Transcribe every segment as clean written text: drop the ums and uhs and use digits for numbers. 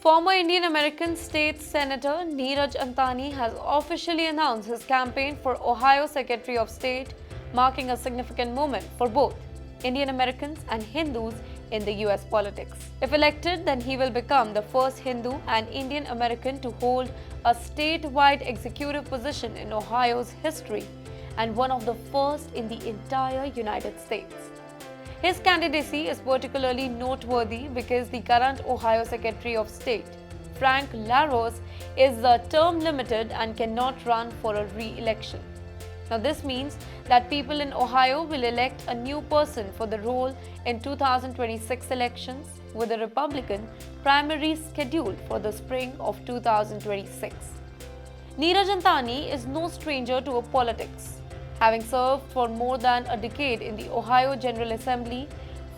Former Indian American State Senator Niraj Antani has officially announced his campaign for Ohio Secretary of State, marking a significant moment for both Indian Americans and Hindus in the US politics. If elected, then he will become the first Hindu and Indian American to hold a statewide executive position in Ohio's history and one of the first in the entire United States. His candidacy is particularly noteworthy because the current Ohio Secretary of State, Frank LaRose, is term limited and cannot run for a re-election. Now, this means that people in Ohio will elect a new person for the role in 2026 elections, with a Republican primary scheduled for the spring of 2026. Niraj Antani is no stranger to politics, having served for more than a decade in the Ohio General Assembly,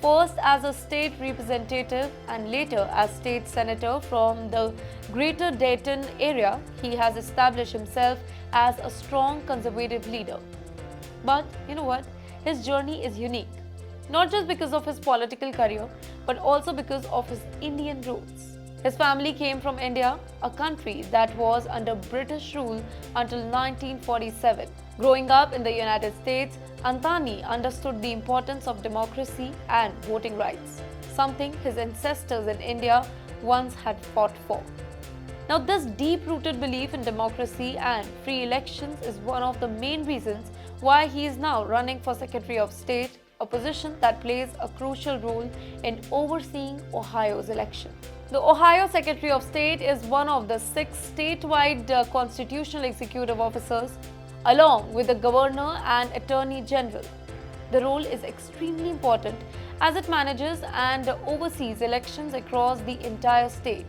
first as a state representative and later as state senator from the greater Dayton area. He has established himself as a strong conservative leader. But you know what? His journey is unique, not just because of his political career, but also because of his Indian roots. His family came from India, a country that was under British rule until 1947. Growing up in the United States, Antani understood the importance of democracy and voting rights, something his ancestors in India once had fought for. Now, this deep-rooted belief in democracy and free elections is one of the main reasons why he is now running for Secretary of State, a position that plays a crucial role in overseeing Ohio's election. The Ohio Secretary of State is one of the 6 statewide constitutional executive officers, along with the Governor and Attorney General. The role is extremely important as it manages and oversees elections across the entire state.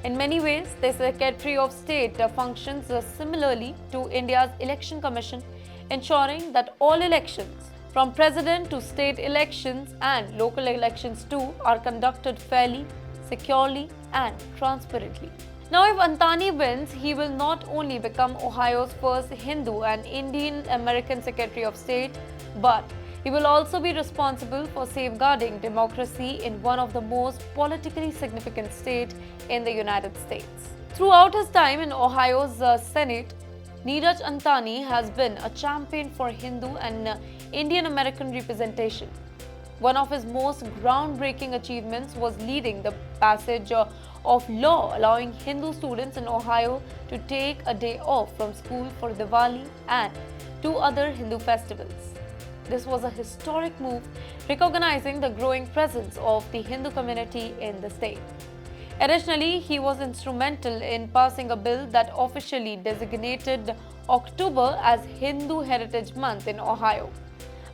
In many ways, the Secretary of State functions similarly to India's Election Commission, ensuring that all elections, from president to state elections and local elections too, are conducted fairly, securely and transparently. Now, if Antani wins, he will not only become Ohio's first Hindu and Indian American Secretary of State, but he will also be responsible for safeguarding democracy in one of the most politically significant states in the United States. Throughout his time in Ohio's Senate, Niraj Antani has been a champion for Hindu and Indian American representation. One of his most groundbreaking achievements was leading the passage of law allowing Hindu students in Ohio to take a day off from school for Diwali and 2 other Hindu festivals. This was a historic move, recognizing the growing presence of the Hindu community in the state. Additionally, he was instrumental in passing a bill that officially designated October as Hindu Heritage Month in Ohio,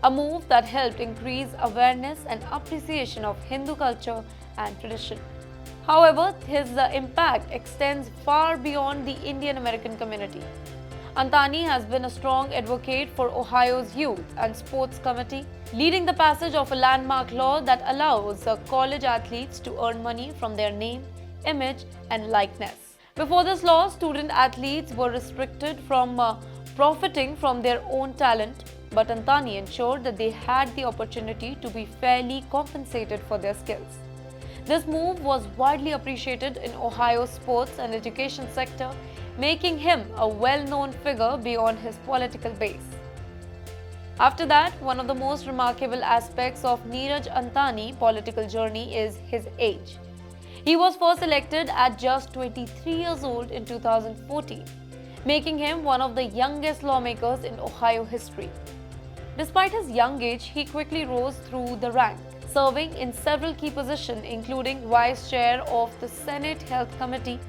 a move that helped increase awareness and appreciation of Hindu culture and tradition. However, his impact extends far beyond the Indian American community. Antani has been a strong advocate for Ohio's Youth and Sports Committee, leading the passage of a landmark law that allows college athletes to earn money from their name, image, and likeness. Before this law, student athletes were restricted from profiting from their own talent, but Antani ensured that they had the opportunity to be fairly compensated for their skills. This move was widely appreciated in Ohio's sports and education sector, making him a well-known figure beyond his political base. After that, one of the most remarkable aspects of Niraj Antani's political journey is his age. He was first elected at just 23 years old in 2014, making him one of the youngest lawmakers in Ohio history. Despite his young age, he quickly rose through the ranks, serving in several key positions including Vice Chair of the Senate Health Committee,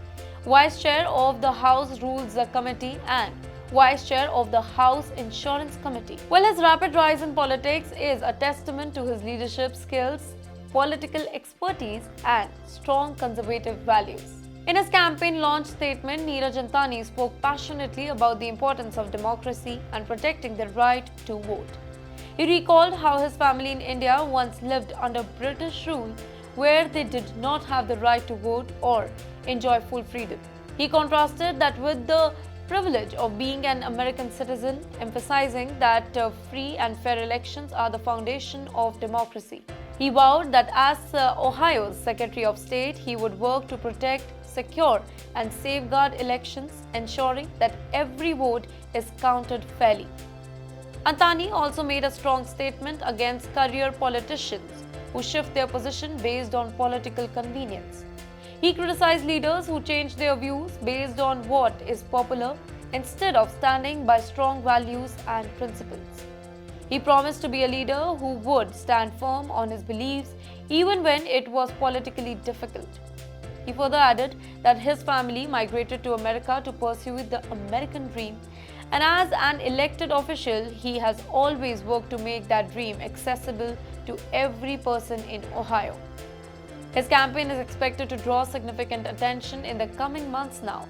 Vice Chair of the House Rules Committee, and Vice Chair of the House Insurance Committee. Well, his rapid rise in politics is a testament to his leadership skills, political expertise, and strong conservative values. In his campaign launch statement, Niraj Antani spoke passionately about the importance of democracy and protecting the right to vote. He recalled how his family in India once lived under British rule, where they did not have the right to vote or enjoy full freedom. He contrasted that with the privilege of being an American citizen, emphasizing that free and fair elections are the foundation of democracy. He vowed that as Ohio's Secretary of State, he would work to protect, secure, and safeguard elections, ensuring that every vote is counted fairly. Antani also made a strong statement against career politicians who shift their position based on political convenience. He criticized leaders who change their views based on what is popular instead of standing by strong values and principles. He promised to be a leader who would stand firm on his beliefs even when it was politically difficult. He further added that his family migrated to America to pursue the American dream, and as an elected official, he has always worked to make that dream accessible to every person in Ohio. His campaign is expected to draw significant attention in the coming months now.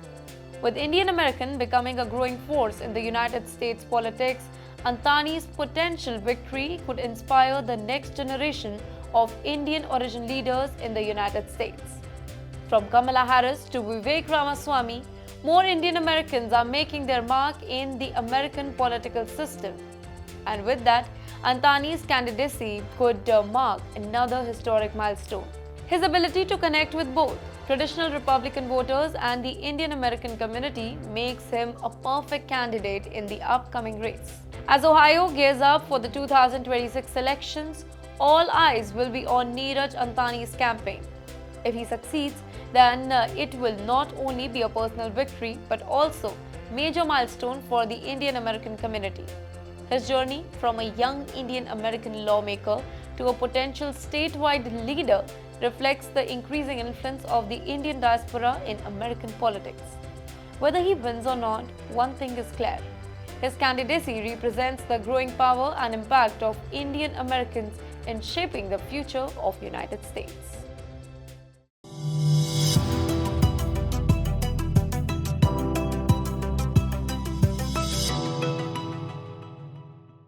With Indian American becoming a growing force in the United States politics, Antani's potential victory could inspire the next generation of Indian origin leaders in the United States. From Kamala Harris to Vivek Ramaswamy, more Indian Americans are making their mark in the American political system. And with that, Antani's candidacy could mark another historic milestone. His ability to connect with both traditional Republican voters and the Indian American community makes him a perfect candidate in the upcoming race. As Ohio gears up for the 2026 elections, all eyes will be on Niraj Antani's campaign. If he succeeds, then it will not only be a personal victory but also major milestone for the Indian American community. His journey from a young Indian American lawmaker to a potential statewide leader reflects the increasing influence of the Indian diaspora in American politics. Whether he wins or not, one thing is clear. His candidacy represents the growing power and impact of Indian Americans in shaping the future of the United States.